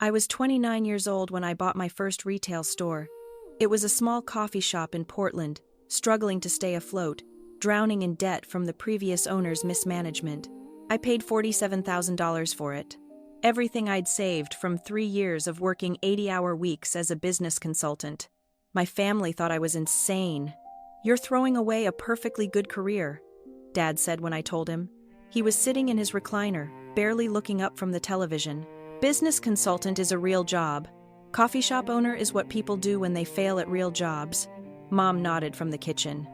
I was 29 years old when I bought my first retail store. It was a small coffee shop in Portland, struggling to stay afloat, drowning in debt from the previous owner's mismanagement. I paid $47,000 for it. Everything I'd saved from 3 years of working 80-hour weeks as a business consultant. My family thought I was insane. "You're throwing away a perfectly good career," Dad said when I told him. He was sitting in his recliner, barely looking up from the television. "Business consultant is a real job. Coffee shop owner is what people do when they fail at real jobs." Mom nodded from the kitchen.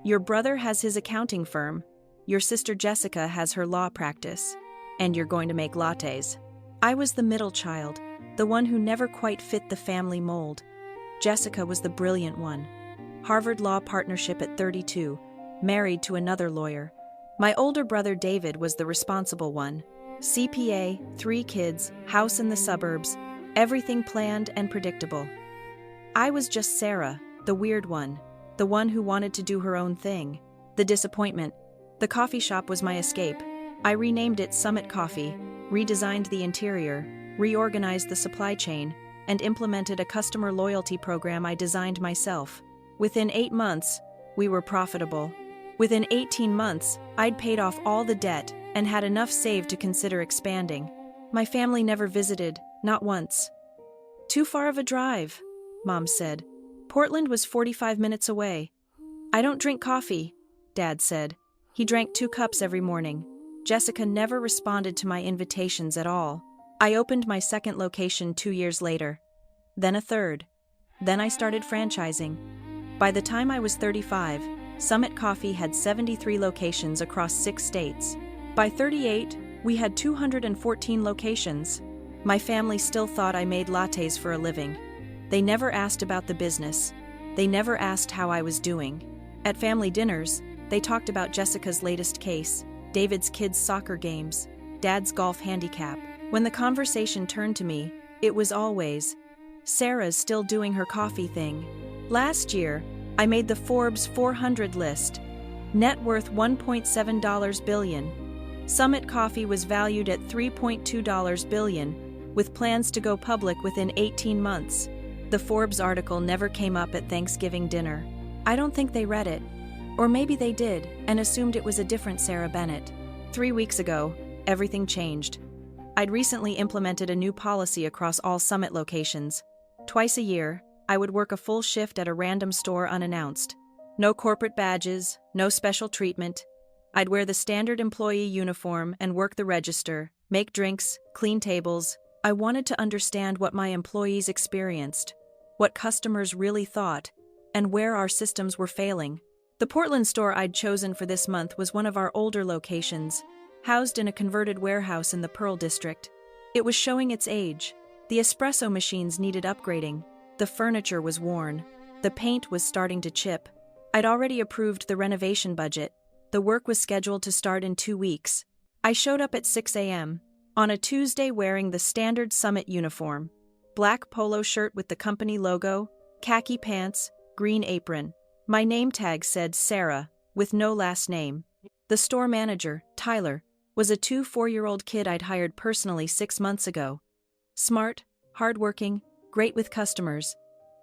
"Your brother has his accounting firm. Your sister Jessica has her law practice. And you're going to make lattes." I was the middle child, the one who never quite fit the family mold. Jessica was the brilliant one. Harvard Law partnership at 32, married to another lawyer. My older brother David was the responsible one. CPA, 3 kids, house in the suburbs, everything planned and predictable. I was just Sarah, the weird one, the one who wanted to do her own thing. The disappointment. The coffee shop was my escape. I renamed it Summit Coffee, redesigned the interior, reorganized the supply chain, and implemented a customer loyalty program I designed myself. Within 8 months, we were profitable. Within 18 months, I'd paid off all the debt and had enough saved to consider expanding. My family never visited, not once. "Too far of a drive," Mom said. Portland was 45 minutes away. "I don't drink coffee," Dad said. He drank 2 cups every morning. Jessica never responded to my invitations at all. I opened my second location 2 years later. Then a third. Then I started franchising. By the time I was 35, Summit Coffee had 73 locations across 6 states. By 38, we had 214 locations. My family still thought I made lattes for a living. They never asked about the business. They never asked how I was doing. At family dinners, they talked about Jessica's latest case, David's kids' soccer games, Dad's golf handicap. When the conversation turned to me, it was always, "Sarah's still doing her coffee thing." Last year, I made the Forbes 400 list. Net worth $1.7 billion. Summit Coffee was valued at $3.2 billion, with plans to go public within 18 months. The Forbes article never came up at Thanksgiving dinner. I don't think they read it. Or maybe they did, and assumed it was a different Sarah Bennett. 3 weeks ago, everything changed. I'd recently implemented a new policy across all Summit locations. Twice a year, I would work a full shift at a random store unannounced. No corporate badges, no special treatment. I'd wear the standard employee uniform and work the register, make drinks, clean tables. I wanted to understand what my employees experienced, what customers really thought, and where our systems were failing. The Portland store I'd chosen for this month was one of our older locations, housed in a converted warehouse in the Pearl District. It was showing its age. The espresso machines needed upgrading. The furniture was worn. The paint was starting to chip. I'd already approved the renovation budget. The work was scheduled to start in 2 weeks. I showed up at 6 a.m. on a Tuesday wearing the standard Summit uniform. Black polo shirt with the company logo, khaki pants, green apron. My name tag said Sarah, with no last name. The store manager, Tyler, was a 4-year-old kid I'd hired personally 6 months ago. Smart, hardworking, great with customers.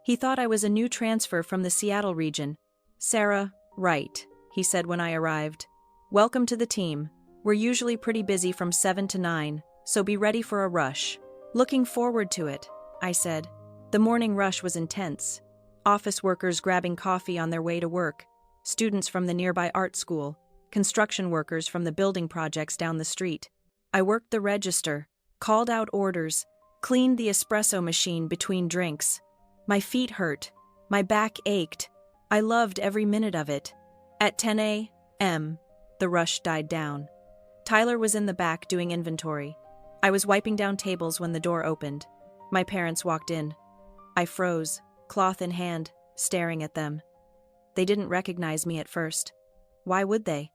He thought I was a new transfer from the Seattle region. "Sarah, right," he said when I arrived. "Welcome to the team. We're usually pretty busy from 7 to 9, so be ready for a rush." "Looking forward to it," I said. The morning rush was intense. Office workers grabbing coffee on their way to work, students from the nearby art school, construction workers from the building projects down the street. I worked the register, called out orders, cleaned the espresso machine between drinks. My feet hurt. My back ached. I loved every minute of it. At 10 a.m., the rush died down. Tyler was in the back doing inventory. I was wiping down tables when the door opened. My parents walked in. I froze, cloth in hand, staring at them. They didn't recognize me at first. Why would they?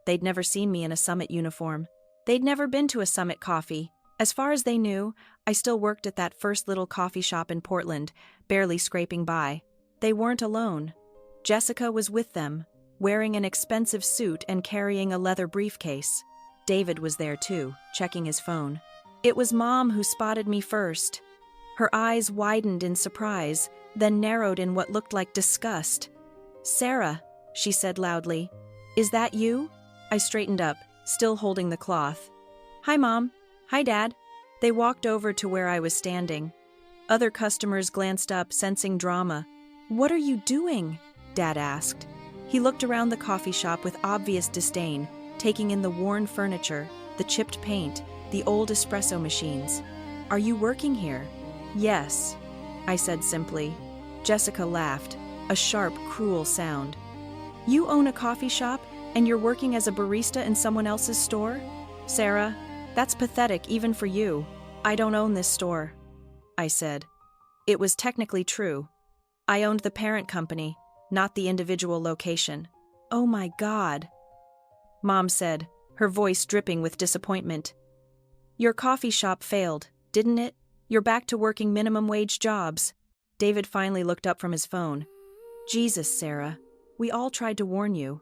They'd never seen me in a Summit uniform. They'd never been to a Summit Coffee. As far as they knew, I still worked at that first little coffee shop in Portland, barely scraping by. They weren't alone. Jessica was with them, wearing an expensive suit and carrying a leather briefcase. David was there too, checking his phone. It was Mom who spotted me first. Her eyes widened in surprise, then narrowed in what looked like disgust. "Sarah," she said loudly. "Is that you?" I straightened up, still holding the cloth. "Hi, Mom. Hi, Dad." They walked over to where I was standing. Other customers glanced up, sensing drama. "What are you doing?" Dad asked. He looked around the coffee shop with obvious disdain, taking in the worn furniture, the chipped paint, the old espresso machines. "Are you working here?" "Yes," I said simply. Jessica laughed, a sharp, cruel sound. "You own a coffee shop, and you're working as a barista in someone else's store? Sarah, that's pathetic even for you." "I don't own this store," I said. It was technically true. I owned the parent company, not the individual location. "Oh my God," Mom said, her voice dripping with disappointment. "Your coffee shop failed, didn't it? You're back to working minimum wage jobs." David finally looked up from his phone. "Jesus, Sarah. We all tried to warn you.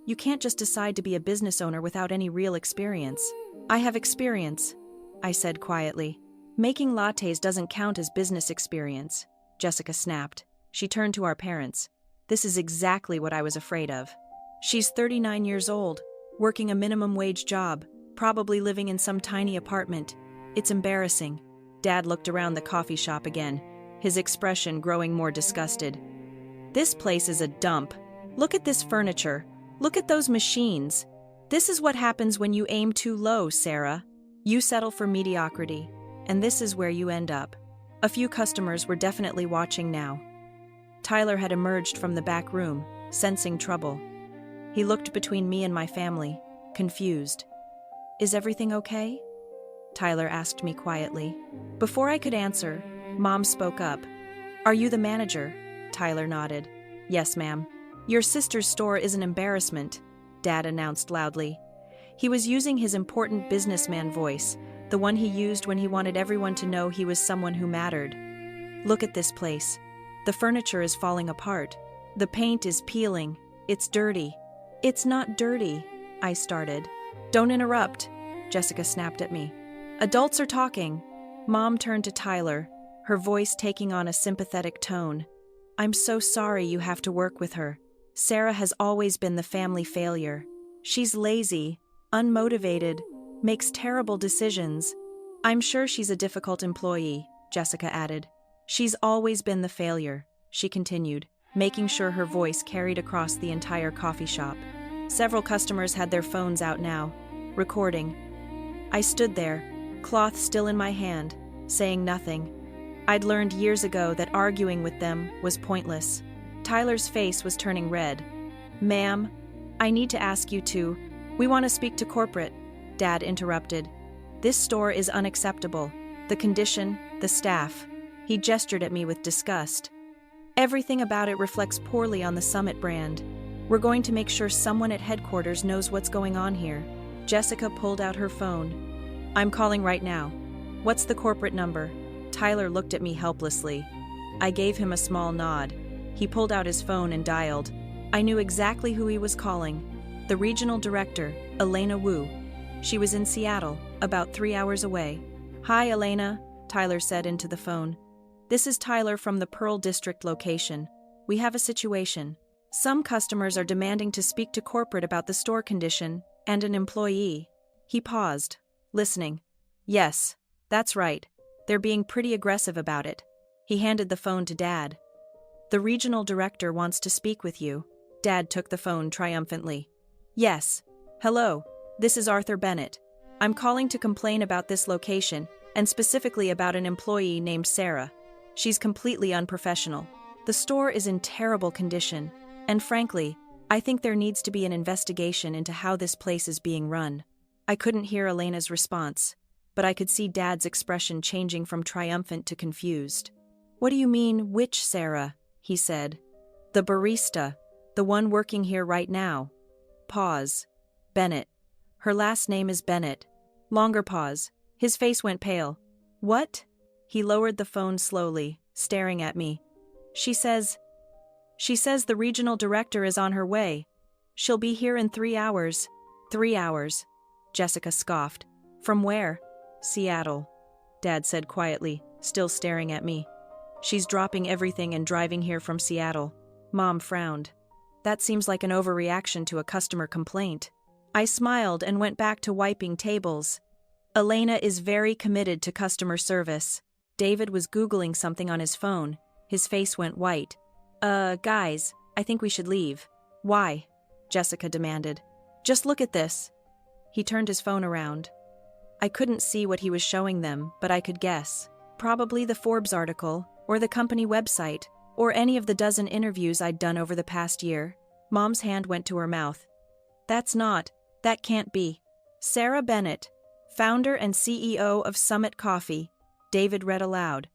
You can't just decide to be a business owner without any real experience." "I have experience," I said quietly. "Making lattes doesn't count as business experience," Jessica snapped. She turned to our parents. "This is exactly what I was afraid of. She's 39 years old, working a minimum wage job, probably living in some tiny apartment. It's embarrassing." Dad looked around the coffee shop again, his expression growing more disgusted. "This place is a dump. Look at this furniture. Look at those machines. This is what happens when you aim too low, Sarah. You settle for mediocrity, and this is where you end up." A few customers were definitely watching now. Tyler had emerged from the back room, sensing trouble. He looked between me and my family, confused. "Is everything okay?" Tyler asked me quietly. Before I could answer, Mom spoke up. "Are you the manager?" Tyler nodded. "Yes, ma'am." "Your sister's store is an embarrassment," Dad announced loudly. He was using his important businessman voice, the one he used when he wanted everyone to know he was someone who mattered. "Look at this place. The furniture is falling apart. The paint is peeling. It's dirty." "It's not dirty," I started. "Don't interrupt," Jessica snapped at me. "Adults are talking." Mom turned to Tyler, her voice taking on a sympathetic tone. "I'm so sorry you have to work with her. Sarah has always been the family failure. She's lazy, unmotivated, makes terrible decisions. I'm sure she's a difficult employee," Jessica added. "She's always been the failure," she continued, making sure her voice carried across the entire coffee shop. Several customers had their phones out now, recording. I stood there, cloth still in my hand, saying nothing. I'd learned years ago that arguing with them was pointless. Tyler's face was turning red. "Ma'am, I need to ask you to. We want to speak to corporate," Dad interrupted. "This store is unacceptable. The condition, the staff." He gestured at me with disgust. "Everything about it reflects poorly on the Summit brand. We're going to make sure someone at headquarters knows what's going on here." Jessica pulled out her phone. "I'm calling right now." "What's the corporate number?" Tyler looked at me helplessly. I gave him a small nod. He pulled out his phone and dialed. I knew exactly who he was calling. The regional director, Elena Wu. She was in Seattle, about 3 hours away. "Hi, Elena," Tyler said into the phone. "This is Tyler from the Pearl District location. We have a situation. Some customers are demanding to speak to corporate about the store condition and an employee." He paused, listening. "Yes, that's right. They're being pretty aggressive about it." He handed the phone to Dad. "The regional director wants to speak with you." Dad took the phone triumphantly. "Yes. Hello, this is Arthur Bennett. I'm calling to complain about this location, and specifically about an employee named Sarah. She's completely unprofessional. The store is in terrible condition, and frankly, I think there needs to be an investigation into how this place is being run." I couldn't hear Elena's response, but I could see Dad's expression changing from triumphant to confused. "What do you mean, which Sarah?" he said. "The barista, the one working here right now." Pause. "Bennett. Her last name is Bennett." Longer pause. His face went pale. "What?" He lowered the phone slowly, staring at me. She says the regional director is on her way. She'll be here in 3 hours." 3 hours. Jessica scoffed. "From where?" Seattle, Dad said quietly, still staring at me. She's dropping everything and driving here from Seattle. Mom frowned. That seems like an overreaction to a customer complaint. I smiled and went back to wiping tables. Elena is very committed to customer service. David was Googling something on his phone. His face went white. Guys, I think we should leave. Why? Jessica demanded. Just look at this. He turned his phone around. I couldn't see what he was showing them, but I could guess. Probably the Forbes article, or the company website, or any of the dozen interviews I'd done over the past year. Mom's hand went to her mouth. That can't be. Sarah Bennett, founder and CEO of Summit Coffee, David read aloud.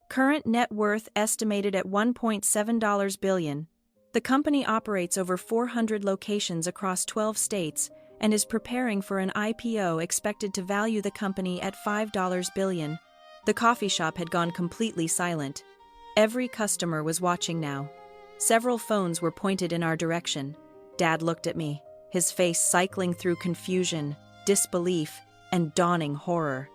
Current net worth estimated at $1.7 billion. The company operates over 400 locations across 12 states and is preparing for an IPO expected to value the company at $5 billion. The coffee shop had gone completely silent. Every customer was watching now. Several phones were pointed in our direction. Dad looked at me, his face cycling through confusion, disbelief, and dawning horror.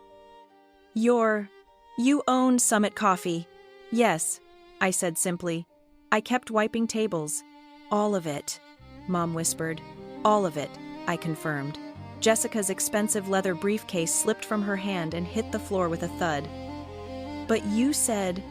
You own Summit Coffee? Yes, I said simply. I kept wiping tables. All of it, Mom whispered. All of it, I confirmed. Jessica's expensive leather briefcase slipped from her hand and hit the floor with a thud. But you said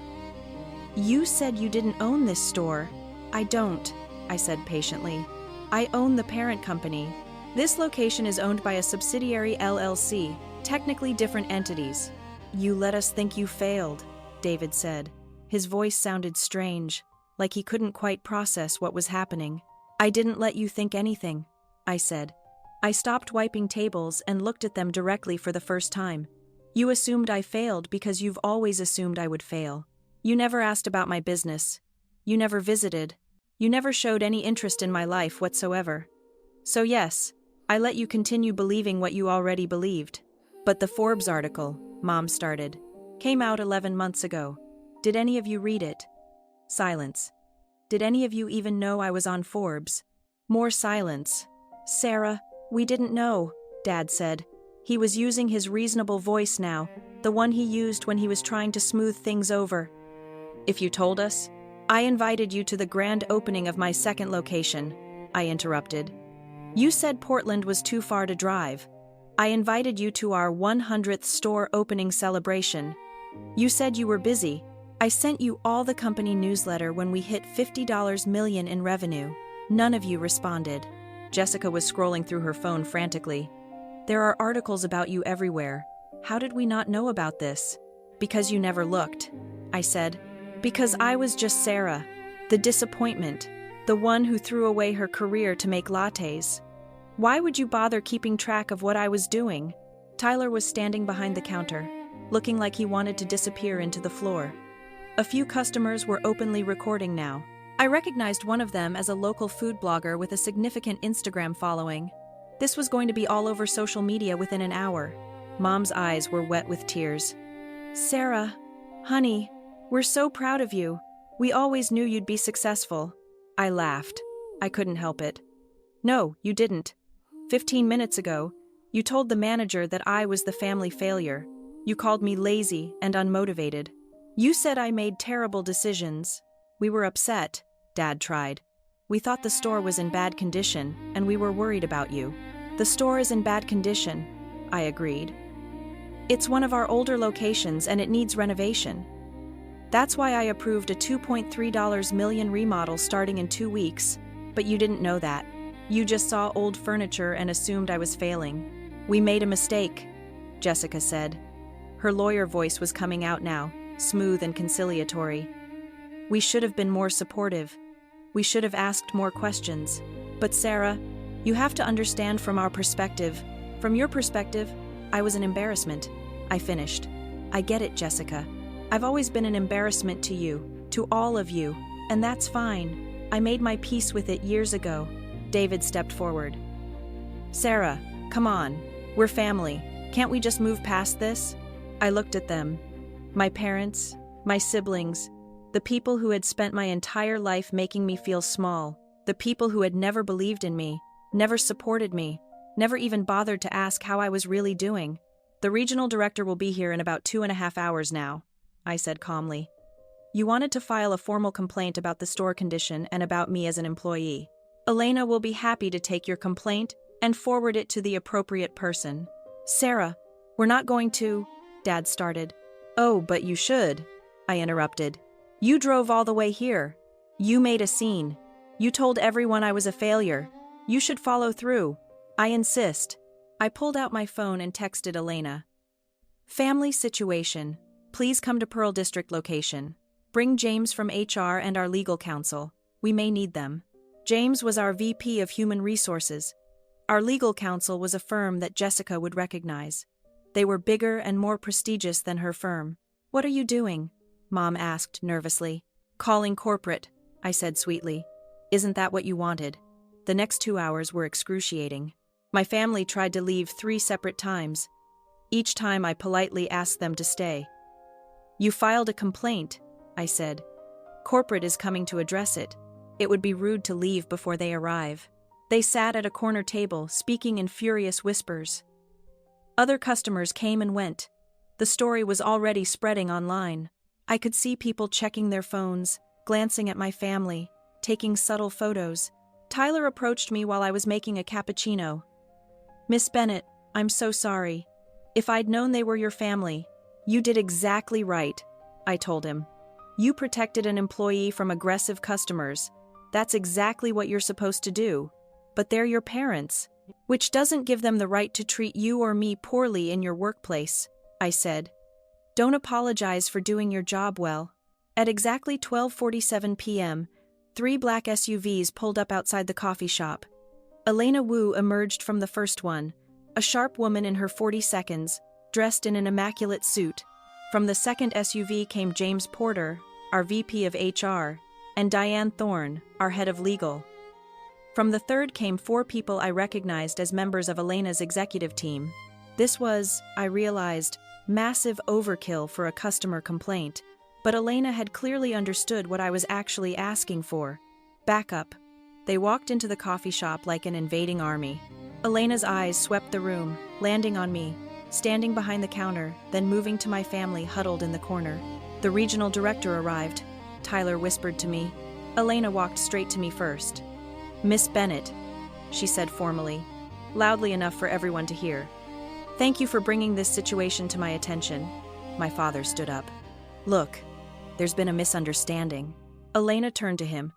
you didn't own this store. I don't, I said patiently. I own the parent company. This location is owned by a subsidiary LLC, technically different entities. You let us think you failed, David said. His voice sounded strange, like he couldn't quite process what was happening. I didn't let you think anything, I said. I stopped wiping tables and looked at them directly for the first time. You assumed I failed because you've always assumed I would fail. You never asked about my business. You never visited. You never showed any interest in my life whatsoever. So yes, I let you continue believing what you already believed. But the Forbes article, Mom started, came out 11 months ago. Did any of you read it? Silence. Did any of you even know I was on Forbes? More silence. Sarah, we didn't know, Dad said. He was using his reasonable voice now, the one he used when he was trying to smooth things over. If you told us, I invited you to the grand opening of my second location, I interrupted. You said Portland was too far to drive. I invited you to our 100th store opening celebration. You said you were busy. I sent you all the company newsletter when we hit $50 million in revenue. None of you responded. Jessica was scrolling through her phone frantically. There are articles about you everywhere. How did we not know about this? Because you never looked, I said. Because I was just Sarah, the disappointment, the one who threw away her career to make lattes. Why would you bother keeping track of what I was doing? Tyler was standing behind the counter, looking like he wanted to disappear into the floor. A few customers were openly recording now. I recognized one of them as a local food blogger with a significant Instagram following. This was going to be all over social media within an hour. Mom's eyes were wet with tears. Sarah, honey, we're so proud of you. We always knew you'd be successful. I laughed. I couldn't help it. No, you didn't. 15 minutes ago, you told the manager that I was the family failure. You called me lazy and unmotivated. You said I made terrible decisions. We were upset, Dad tried. We thought the store was in bad condition, and we were worried about you. The store is in bad condition, I agreed. It's one of our older locations and it needs renovation. That's why I approved a $2.3 million remodel starting in 2 weeks, but you didn't know that. You just saw old furniture and assumed I was failing. We made a mistake, Jessica said. Her lawyer voice was coming out now, smooth and conciliatory. We should have been more supportive. We should have asked more questions. But Sarah, you have to understand from our perspective. From your perspective, I was an embarrassment. I finished. I get it, Jessica. I've always been an embarrassment to you, to all of you, and that's fine. I made my peace with it years ago. David stepped forward. Sarah, come on. We're family. Can't we just move past this? I looked at them. My parents, my siblings, the people who had spent my entire life making me feel small, the people who had never believed in me, never supported me, never even bothered to ask how I was really doing. The regional director will be here in about 2.5 hours now, I said calmly. You wanted to file a formal complaint about the store condition and about me as an employee. Elena will be happy to take your complaint and forward it to the appropriate person. Sarah, we're not going to, Dad started. Oh, but you should, I interrupted. You drove all the way here. You made a scene. You told everyone I was a failure. You should follow through. I insist. I pulled out my phone and texted Elena. Family situation. Please come to Pearl District location. Bring James from HR and our legal counsel. We may need them. James was our VP of Human Resources. Our legal counsel was a firm that Jessica would recognize. They were bigger and more prestigious than her firm. What are you doing? Mom asked nervously. Calling corporate, I said sweetly. Isn't that what you wanted? The next 2 hours were excruciating. My family tried to leave 3 separate times. Each time I politely asked them to stay. You filed a complaint, I said. Corporate is coming to address it. It would be rude to leave before they arrive. They sat at a corner table, speaking in furious whispers. Other customers came and went. The story was already spreading online. I could see people checking their phones, glancing at my family, taking subtle photos. Tyler approached me while I was making a cappuccino. Miss Bennett, I'm so sorry. If I'd known they were your family. You did exactly right, I told him. You protected an employee from aggressive customers. That's exactly what you're supposed to do. But they're your parents, which doesn't give them the right to treat you or me poorly in your workplace, I said. Don't apologize for doing your job well. At exactly 12:47 p.m., 3 black SUVs pulled up outside the coffee shop. Elena Wu emerged from the first one, a sharp woman in her 40s, dressed in an immaculate suit. From the second SUV came James Porter, our VP of HR, and Diane Thorne, our head of legal. From the third came 4 people I recognized as members of Elena's executive team. This was, I realized, massive overkill for a customer complaint, but Elena had clearly understood what I was actually asking for. Backup. They walked into the coffee shop like an invading army. Elena's eyes swept the room, landing on me, standing behind the counter, then moving to my family huddled in the corner. The regional director arrived, Tyler whispered to me. Elena walked straight to me first. Miss Bennett, she said formally, loudly enough for everyone to hear. Thank you for bringing this situation to my attention. My father stood up. Look, there's been a misunderstanding. Elena turned to him.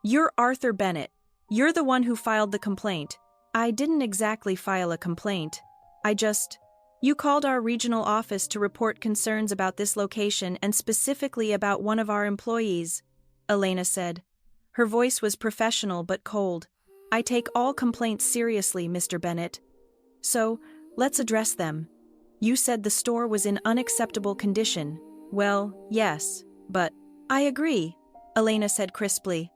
You're Arthur Bennett. You're the one who filed the complaint. I didn't exactly file a complaint. You called our regional office to report concerns about this location and specifically about one of our employees, Elena said. Her voice was professional but cold. I take all complaints seriously, Mr. Bennett. So, let's address them. You said the store was in unacceptable condition. Well, yes, but I agree, Elena said crisply.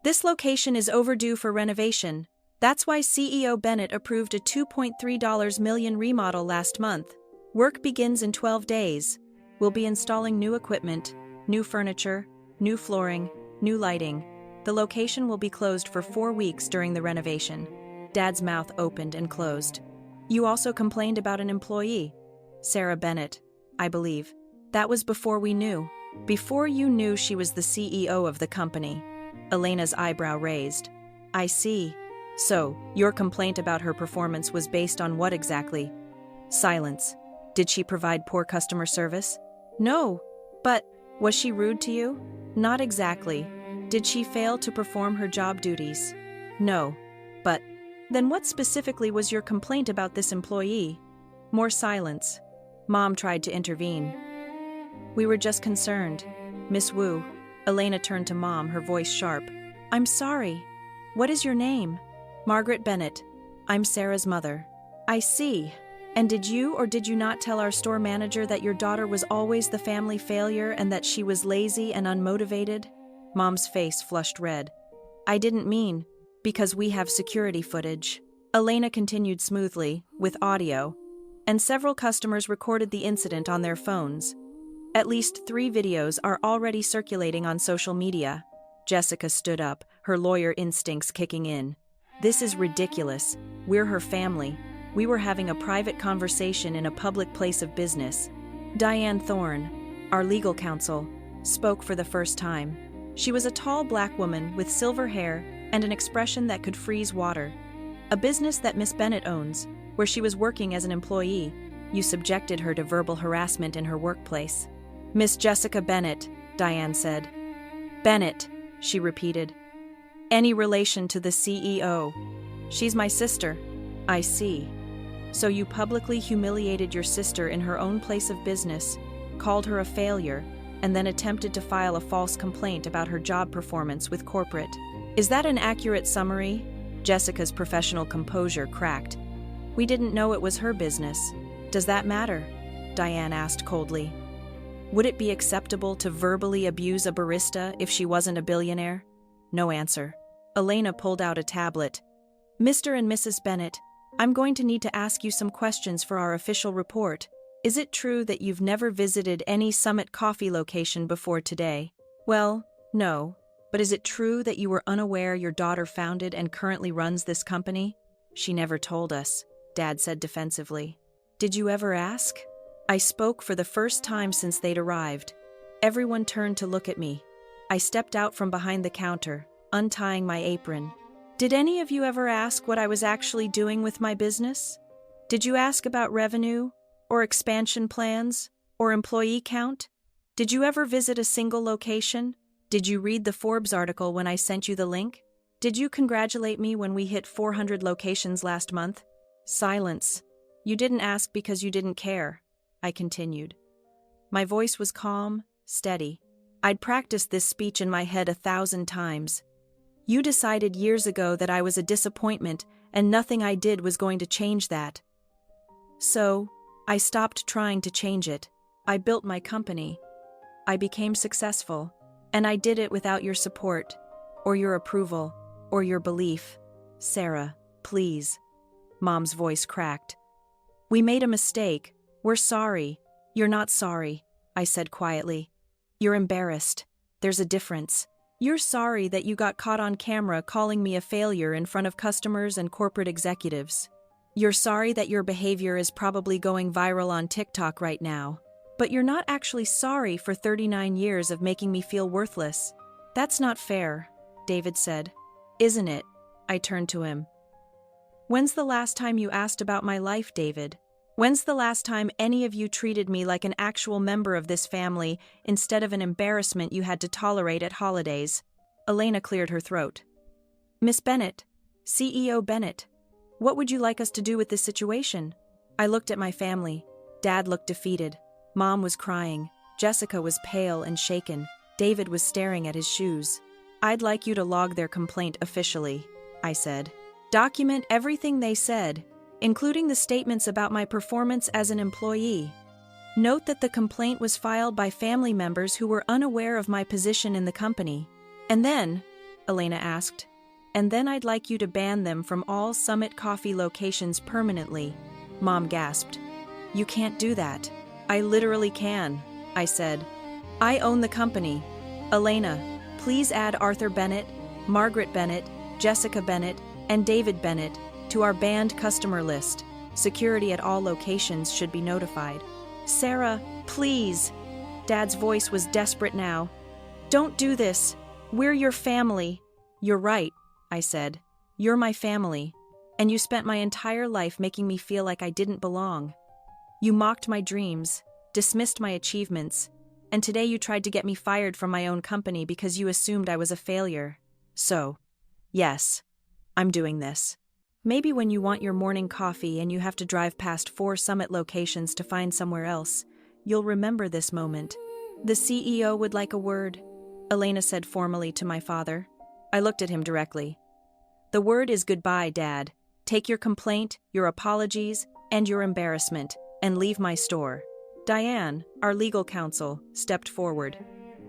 This location is overdue for renovation. That's why CEO Bennett approved a $2.3 million remodel last month. Work begins in 12 days. We'll be installing new equipment, new furniture, new flooring, new lighting. The location will be closed for 4 weeks during the renovation. Dad's mouth opened and closed. You also complained about an employee, Sarah Bennett, I believe. That was before we knew. Before you knew she was the CEO of the company. Elena's eyebrow raised. I see. So, your complaint about her performance was based on what exactly? Silence. Did she provide poor customer service? No. But, was she rude to you? Not exactly. Did she fail to perform her job duties? No. But, then what specifically was your complaint about this employee? More silence. Mom tried to intervene. We were just concerned. Miss Wu. Elena turned to Mom, her voice sharp. I'm sorry. What is your name? Margaret Bennett. I'm Sarah's mother. I see. And did you or did you not tell our store manager that your daughter was always the family failure and that she was lazy and unmotivated? Mom's face flushed red. I didn't mean, because we have security footage. Elena continued smoothly, with audio, and several customers recorded the incident on their phones. At least 3 videos are already circulating on social media. Jessica stood up, her lawyer instincts kicking in. This is ridiculous. We're her family. We were having a private conversation in a public place of business. Diane Thorne, our legal counsel, spoke for the first time. She was a tall black woman with silver hair and an expression that could freeze water. A business that Miss Bennett owns, where she was working as an employee, you subjected her to verbal harassment in her workplace. Miss Jessica Bennett, Diane said. Bennett, she repeated. Any relation to the CEO? She's my sister. I see. So you publicly humiliated your sister in her own place of business, called her a failure, and then attempted to file a false complaint about her job performance with corporate. Is that an accurate summary? Jessica's professional composure cracked. We didn't know it was her business. Does that matter? Diane asked coldly. Would it be acceptable to verbally abuse a barista if she wasn't a billionaire? No answer. Elena pulled out a tablet. Mr. and Mrs. Bennett, I'm going to need to ask you some questions for our official report. Is it true that you've never visited any Summit Coffee location before today? Well, no. But is it true that you were unaware your daughter founded and currently runs this company? She never told us, Dad said defensively. Did you ever ask? I spoke for the first time since they'd arrived. Everyone turned to look at me. I stepped out from behind the counter, untying my apron. Did any of you ever ask what I was actually doing with my business? Did you ask about revenue, or expansion plans, or employee count? Did you ever visit a single location? Did you read the Forbes article when I sent you the link? Did you congratulate me when we hit 400 locations last month? Silence. You didn't ask because you didn't care, I continued. My voice was calm, steady. I'd practiced this speech in my head 1,000 times. You decided years ago that I was a disappointment and nothing I did was going to change that. So, I stopped trying to change it. I built my company. I became successful, and I did it without your support, or your approval, or your belief. Sarah, please. Mom's voice cracked. We made a mistake. We're sorry. You're not sorry, I said quietly. You're embarrassed. There's a difference. You're sorry that you got caught on camera calling me a failure in front of customers and corporate executives. You're sorry that your behavior is probably going viral on TikTok right now. But you're not actually sorry for 39 years of making me feel worthless. That's not fair, David said. Isn't it? I turned to him. When's the last time you asked about my life, David? When's the last time any of you treated me like an actual member of this family instead of an embarrassment you had to tolerate at holidays? Elena cleared her throat. Miss Bennett, CEO Bennett, what would you like us to do with this situation? I looked at my family. Dad looked defeated. Mom was crying. Jessica was pale and shaken. David was staring at his shoes. I'd like you to log their complaint officially, I said. Document everything they said, including the statements about my performance as an employee. Note that the complaint was filed by family members who were unaware of my position in the company. And then, Elena asked, and then I'd like you to ban them from all Summit Coffee locations permanently. Mom gasped. You can't do that. I literally can, I said. I own the company. Elena, please add Arthur Bennett, Margaret Bennett, Jessica Bennett, and David Bennett to our banned customer list. Security at all locations should be notified. Sarah, please. Dad's voice was desperate now. Don't do this. We're your family. You're right, I said. You're my family. And you spent my entire life making me feel like I didn't belong. You mocked my dreams, dismissed my achievements, and today you tried to get me fired from my own company because you assumed I was a failure. So, yes, I'm doing this. Maybe when you want your morning coffee and you have to drive past 4 Summit locations to find somewhere else, you'll remember this moment. The CEO would like a word, Elena said formally to my father. I looked at him directly. The word is goodbye, Dad. Take your complaint, your apologies, and your embarrassment, and leave my store. Diane, our legal counsel, stepped forward.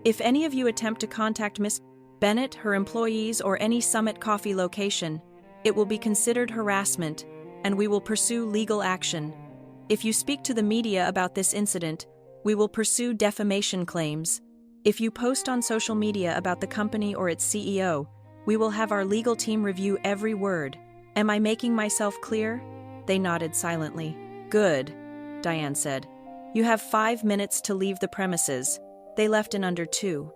If any of you attempt to contact Miss Bennett, her employees, or any Summit Coffee location, it will be considered harassment, and we will pursue legal action. If you speak to the media about this incident, we will pursue defamation claims. If you post on social media about the company or its CEO, we will have our legal team review every word. Am I making myself clear? They nodded silently. Good, Diane said. You have 5 minutes to leave the premises. They left in under 2.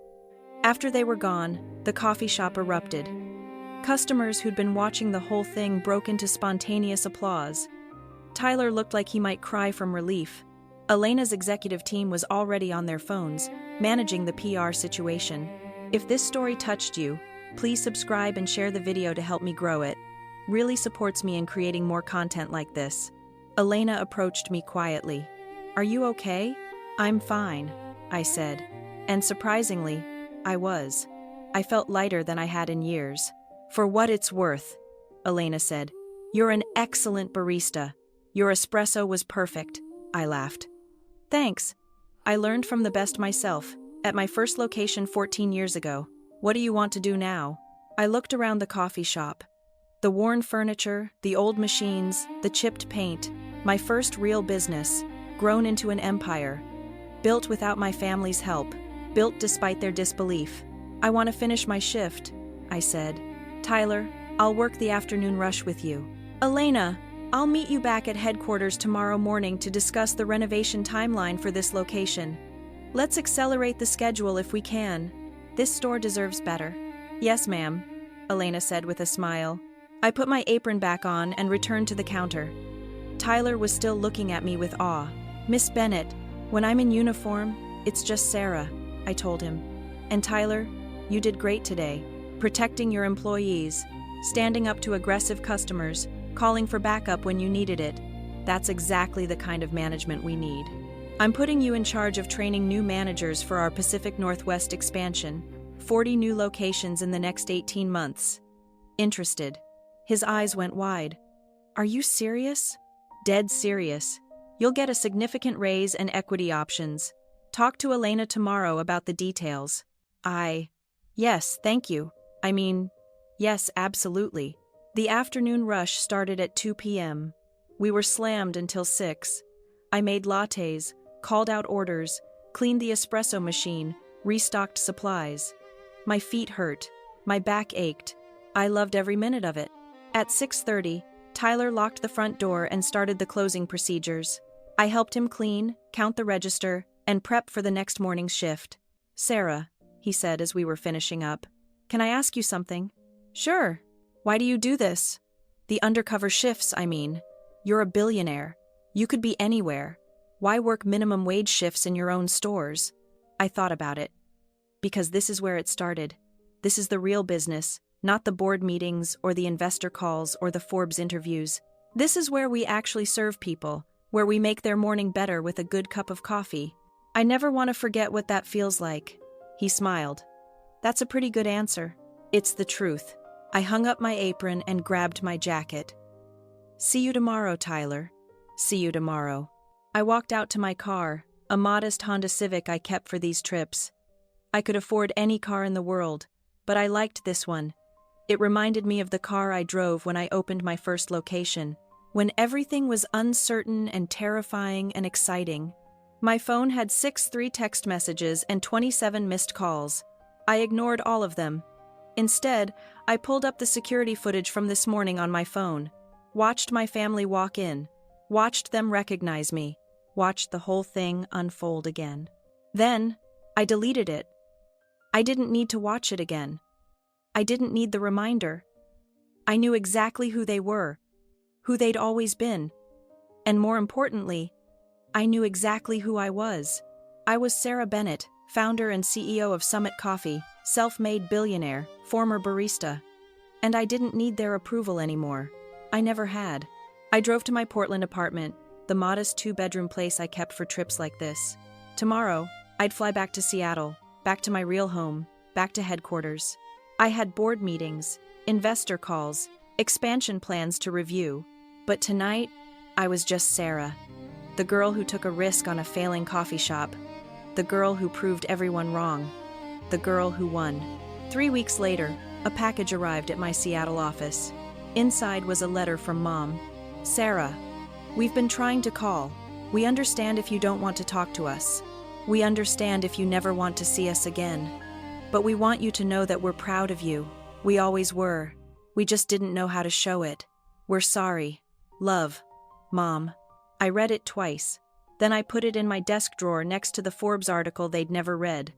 After they were gone, the coffee shop erupted. Customers who'd been watching the whole thing broke into spontaneous applause. Tyler looked like he might cry from relief. Elena's executive team was already on their phones, managing the PR situation. If this story touched you, please subscribe and share the video to help me grow it. Really supports me in creating more content like this. Elena approached me quietly. Are you okay? I'm fine, I said. And surprisingly, I was. I felt lighter than I had in years. For what it's worth, Elena said. You're an excellent barista. Your espresso was perfect, I laughed. Thanks. I learned from the best myself, at my first location 14 years ago. What do you want to do now? I looked around the coffee shop. The worn furniture, the old machines, the chipped paint, my first real business, grown into an empire. Built without my family's help, built despite their disbelief. I want to finish my shift, I said. Tyler, I'll work the afternoon rush with you. Elena, I'll meet you back at headquarters tomorrow morning to discuss the renovation timeline for this location. Let's accelerate the schedule if we can. This store deserves better. Yes, ma'am, Elena said with a smile. I put my apron back on and returned to the counter. Tyler was still looking at me with awe. Miss Bennett, when I'm in uniform, it's just Sarah, I told him. And Tyler, you did great today, protecting your employees, standing up to aggressive customers, calling for backup when you needed it. That's exactly the kind of management we need. I'm putting you in charge of training new managers for our Pacific Northwest expansion, 40 new locations in the next 18 months. Interested? His eyes went wide. Are you serious? Dead serious. You'll get a significant raise and equity options. Talk to Elena tomorrow about the details. Yes, thank you. Yes, absolutely. The afternoon rush started at 2 p.m. We were slammed until 6. I made lattes, called out orders, cleaned the espresso machine, restocked supplies. My feet hurt. My back ached. I loved every minute of it. At 6:30, Tyler locked the front door and started the closing procedures. I helped him clean, count the register, and prep for the next morning's shift. Sarah, he said as we were finishing up, can I ask you something? Sure. Why do you do this? The undercover shifts, I mean. You're a billionaire. You could be anywhere. Why work minimum wage shifts in your own stores? I thought about it. Because this is where it started. This is the real business, not the board meetings or the investor calls or the Forbes interviews. This is where we actually serve people, where we make their morning better with a good cup of coffee. I never want to forget what that feels like. He smiled. That's a pretty good answer. It's the truth. I hung up my apron and grabbed my jacket. See you tomorrow, Tyler. See you tomorrow. I walked out to my car, a modest Honda Civic I kept for these trips. I could afford any car in the world, but I liked this one. It reminded me of the car I drove when I opened my first location, when everything was uncertain and terrifying and exciting. My phone had 63 text messages and 27 missed calls. I ignored all of them. Instead, I pulled up the security footage from this morning on my phone, watched my family walk in, watched them recognize me, watched the whole thing unfold again. Then, I deleted it. I didn't need to watch it again. I didn't need the reminder. I knew exactly who they were, who they'd always been. And more importantly, I knew exactly who I was. I was Sarah Bennett, founder and CEO of Summit Coffee, self-made billionaire, former barista. And I didn't need their approval anymore. I never had. I drove to my Portland apartment, the modest 2-bedroom place I kept for trips like this. Tomorrow, I'd fly back to Seattle, back to my real home, back to headquarters. I had board meetings, investor calls, expansion plans to review. But tonight, I was just Sarah, the girl who took a risk on a failing coffee shop, the girl who proved everyone wrong, the girl who won. 3 weeks later, a package arrived at my Seattle office. Inside was a letter from Mom. Sarah, we've been trying to call. We understand if you don't want to talk to us. We understand if you never want to see us again. But we want you to know that we're proud of you. We always were. We just didn't know how to show it. We're sorry. Love, Mom. I read it twice. Then I put it in my desk drawer next to the Forbes article they'd never read.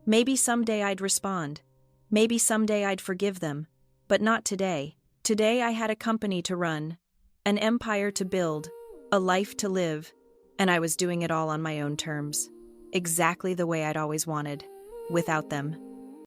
Maybe someday I'd respond. Maybe someday I'd forgive them. But not today. Today I had a company to run, an empire to build, a life to live, and I was doing it all on my own terms. Exactly the way I'd always wanted, without them.